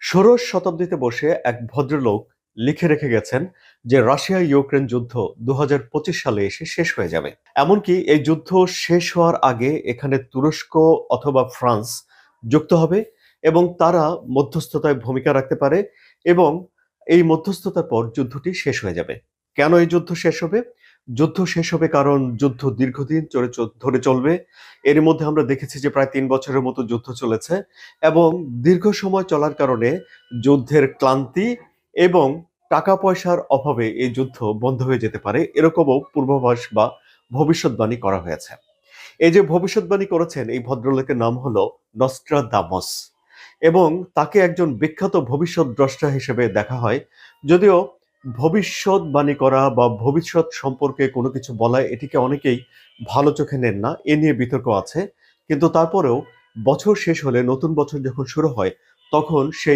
ষোড়শ শতাব্দীতে বসে এক ভদ্রলোক লিখে রেখে গেছেন যে রাশিয়া ইউক্রেন যুদ্ধ 2025 সালে এসে শেষ হয়ে যাবে। এমনকি এই যুদ্ধ শেষ হওয়ার আগে এখানে তুরস্ক অথবা ফ্রান্স যুক্ত হবে এবং তারা মধ্যস্থতায় ভূমিকা রাখতে পারে এবং এই মধ্যস্থতার পর যুদ্ধটি শেষ হয়ে যাবে। কেন এই যুদ্ধ শেষ হবে? যুদ্ধ শেষ হবে কারণ যুদ্ধ দীর্ঘদিন ধরে চলবে। এর মধ্যে আমরা দেখেছি যে প্রায় 3 বছরের মতো যুদ্ধ চলেছে এবং দীর্ঘ সময় চলার কারণে যুদ্ধের ক্লান্তি এবং টাকা পয়সার অভাবে এই যুদ্ধ বন্ধ হয়ে যেতে পারে, এরকমও পূর্বাভাস বা ভবিষ্যৎবাণী করা হয়েছে। এই যে ভবিষ্যৎবাণী করেছেন এই ভদ্রলোকের নাম হলো নস্ট্রাদামস এবং তাকে একজন বিখ্যাত ভবিষ্যৎ দ্রষ্টা হিসেবে দেখা হয়। যদিও ভবিষ্যৎবাণী করা বা ভবিষ্যৎ সম্পর্কে কোনো কিছু বলা এটিকে অনেকেই ভালো চোখে নেন না, এ নিয়ে বিতর্ক আছে। কিন্তু তারপরেও বছর শেষ হলে নতুন বছর যখন শুরু হয় তখন সেই